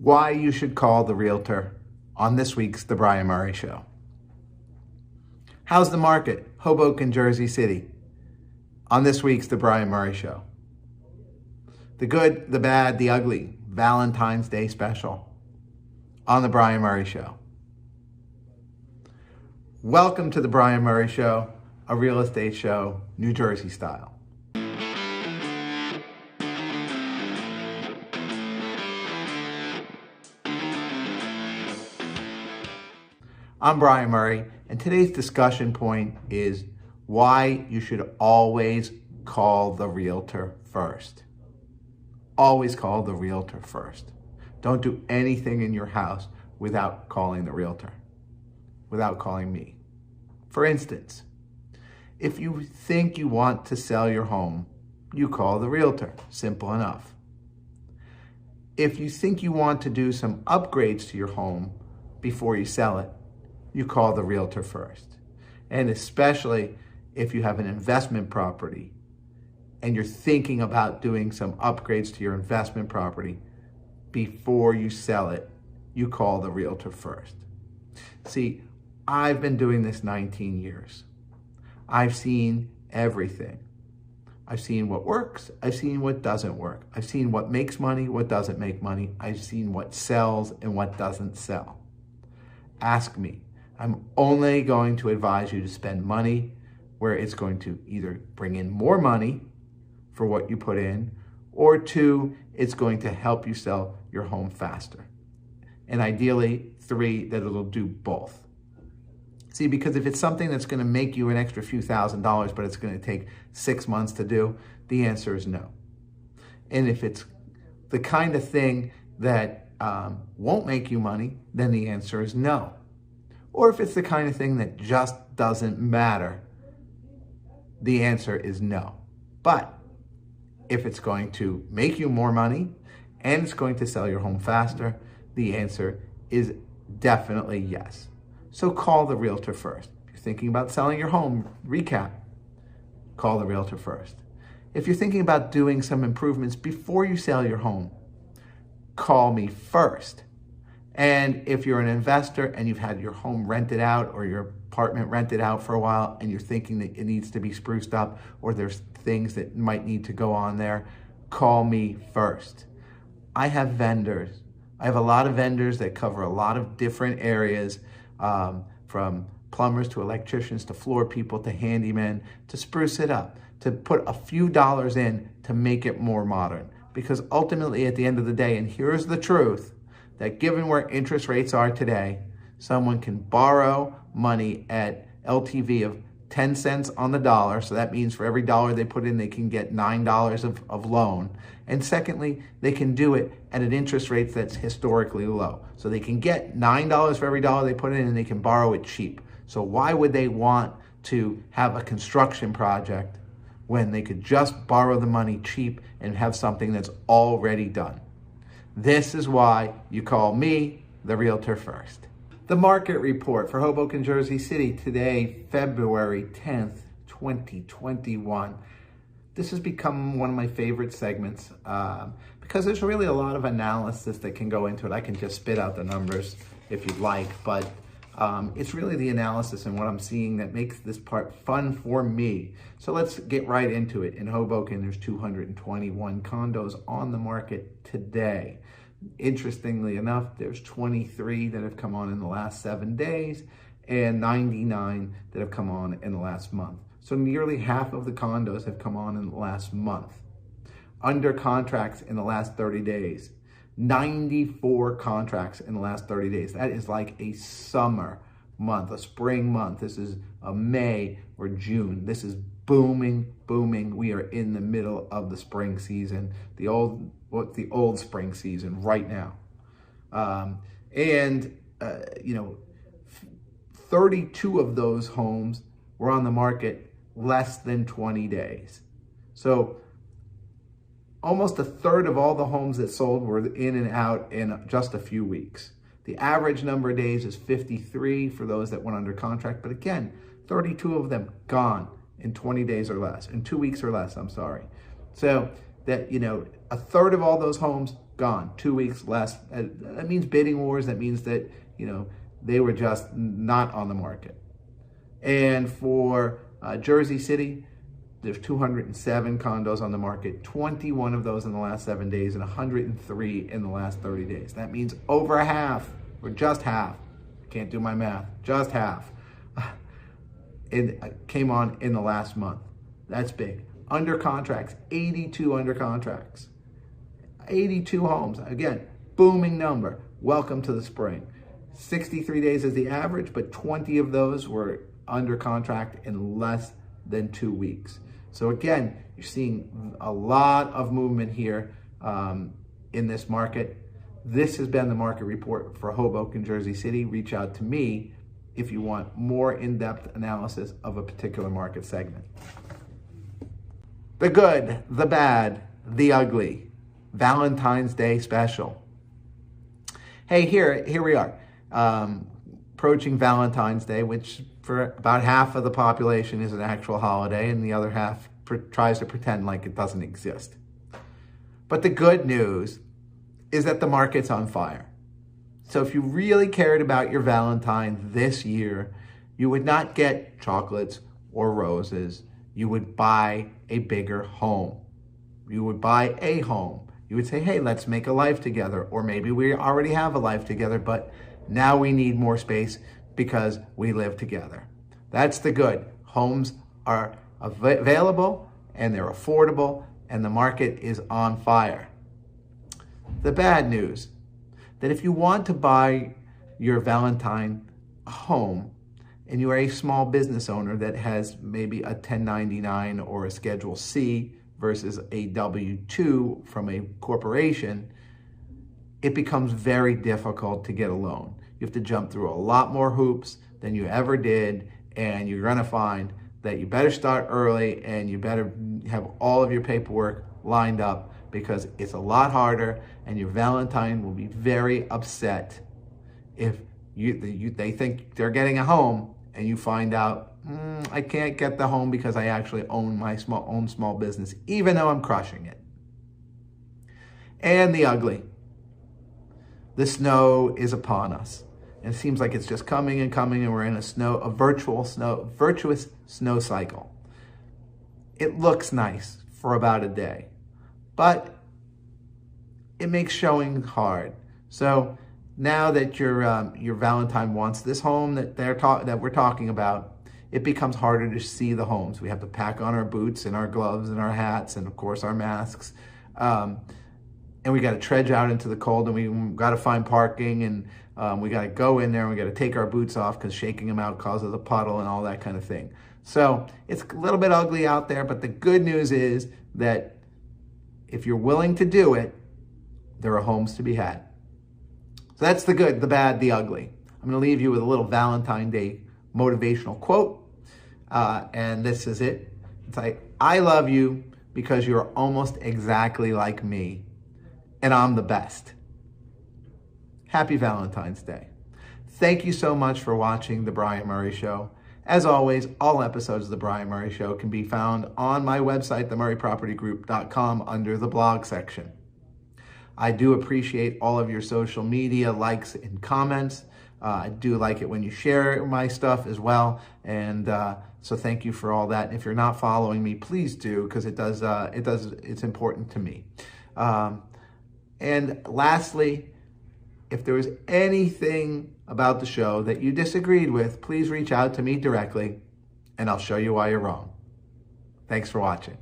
why you should call the realtor on this week's The Brian Murray Show. How's the market? Hoboken, Jersey City, on this week's The Brian Murray Show. The good, the bad, the ugly, Valentines Day Special on The Brian Murray Show. Welcome to The Brian Murray Show, a real estate show, New Jersey style. I'm Brian Murray, and today's discussion point is why you should always call the realtor first. Always call the realtor first. Don't do anything in your house without calling the realtor, without calling me. For instance, if you think you want to sell your home, you call the realtor. Simple enough. If you think you want to do some upgrades to your home before you sell it, you call the realtor first. And especially if you have an investment property and you're thinking about doing some upgrades to your investment property before you sell it, you call the realtor first. See, I've been doing this 19 years. I've seen everything. I've seen what works. I've seen what doesn't work. I've seen what makes money, what doesn't make money. I've seen what sells and what doesn't sell. Ask me. I'm only going to advise you to spend money where it's going to either bring in more money for what you put in, or two, it's going to help you sell your home faster. And ideally, three, that it'll do both. See, because if it's something that's going to make you an extra few $1,000s, but it's going to take 6 months to do, the answer is no. And if it's the kind of thing that won't make you money, then the answer is no. Or if it's the kind of thing that just doesn't matter, the answer is no. But if it's going to make you more money and it's going to sell your home faster, the answer is definitely yes. So call the realtor first. If you're thinking about selling your home, recap, call the realtor first. If you're thinking about doing some improvements before you sell your home, call me first. And if you're an investor and you've had your home rented out or your apartment rented out for a while and you're thinking that it needs to be spruced up or there's things that might need to go on there, call me first. I have vendors. I have a lot of vendors that cover a lot of different areas, from plumbers to electricians to floor people to handymen, to spruce it up, to put a few dollars in to make it more modern. Because ultimately at the end of the day, and here's the truth, that given where interest rates are today, someone can borrow money at LTV of 10 cents on the dollar. So that means for every dollar they put in, they can get $9 of loan. And secondly, they can do it at an interest rate that's historically low. So they can get $9 for every dollar they put in and they can borrow it cheap. So why would they want to have a construction project when they could just borrow the money cheap and have something that's already done? This is why you call me, the realtor, first. The market report for Hoboken, Jersey City today, February 10th, 2021. This has become one of my favorite segments because there's really a lot of analysis that can go into it. I can just spit out the numbers if you'd like, but it's really the analysis and what I'm seeing that makes this part fun for me. So let's get right into it. In Hoboken, there's 221 condos on the market today. Interestingly enough, there's 23 that have come on in the last 7 days and 99 that have come on in the last month. So nearly half of the condos have come on in the last month. Under contracts in the last 30 days. 94 contracts in the last 30 days. That is like a summer month, a spring month. This is a May or June. This is booming, booming. We are in the middle of the spring season, the old spring season right now. 32 of those homes were on the market less than 20 days. So almost a third of all the homes that sold were in and out in just a few weeks. The average number of days is 53 for those that went under contract. But again, 32 of them gone in 20 days or less, in 2 weeks or less, I'm sorry. So that, a third of all those homes gone. 2 weeks less. That means bidding wars. That means that, they were just not on the market. And for Jersey City, there's 207 condos on the market, 21 of those in the last 7 days, and 103 in the last 30 days. That means over half, or just half, can't do my math, just half, it came on in the last month. That's big. Under contracts, 82 under contracts. 82 homes. Again, booming number. Welcome to the spring. 63 days is the average, but 20 of those were under contract in less than 2 weeks. So again, you're seeing a lot of movement here in this market. This has been the market report for Hoboken, Jersey City. Reach out to me if you want more in-depth analysis of a particular market segment. The good, the bad, the ugly. Valentine's Day Special. Hey, here we are. Approaching Valentine's Day, which for about half of the population is an actual holiday, and the other half tries to pretend like it doesn't exist. But the good news is that the market's on fire. So if you really cared about your Valentine this year, you would not get chocolates or roses. You would buy a bigger home. You would buy a home. You would say, hey, let's make a life together. Or maybe we already have a life together, but now we need more space because we live together. That's the good. Homes are available and they're affordable and the market is on fire. The bad news, that if you want to buy your Valentine home and you are a small business owner that has maybe a 1099 or a Schedule C versus a W-2 from a corporation, it becomes very difficult to get a loan. You have to jump through a lot more hoops than you ever did, and you're gonna find that you better start early and you better have all of your paperwork lined up because it's a lot harder and your Valentine will be very upset if they think they're getting a home and you find out, I can't get the home because I actually own my own small business, even though I'm crushing it. And the ugly. The snow is upon us. And it seems like it's just coming and coming, and we're in a virtuous snow cycle. It looks nice for about a day, but it makes showing hard. So now that your Valentine wants this home that we're talking about, it becomes harder to see the homes. We have to pack on our boots and our gloves and our hats and of course our masks. And we got to trudge out into the cold, and we got to find parking, and we got to go in there and we got to take our boots off because shaking them out causes a puddle and all that kind of thing. So it's a little bit ugly out there, but the good news is that if you're willing to do it, there are homes to be had. So that's the good, the bad, the ugly. I'm going to leave you with a little Valentine Day motivational quote. And this is it. It's like, I love you because you're almost exactly like me, and I'm the best. Happy Valentine's Day. Thank you so much for watching The Brian Murray Show. As always, all episodes of The Brian Murray Show can be found on my website, themurraypropertygroup.com, under the blog section. I do appreciate all of your social media likes and comments. I do like it when you share my stuff as well. And so thank you for all that. If you're not following me, please do, because it's important to me. And lastly, if there was anything about the show that you disagreed with, please reach out to me directly and I'll show you why you're wrong. Thanks for watching.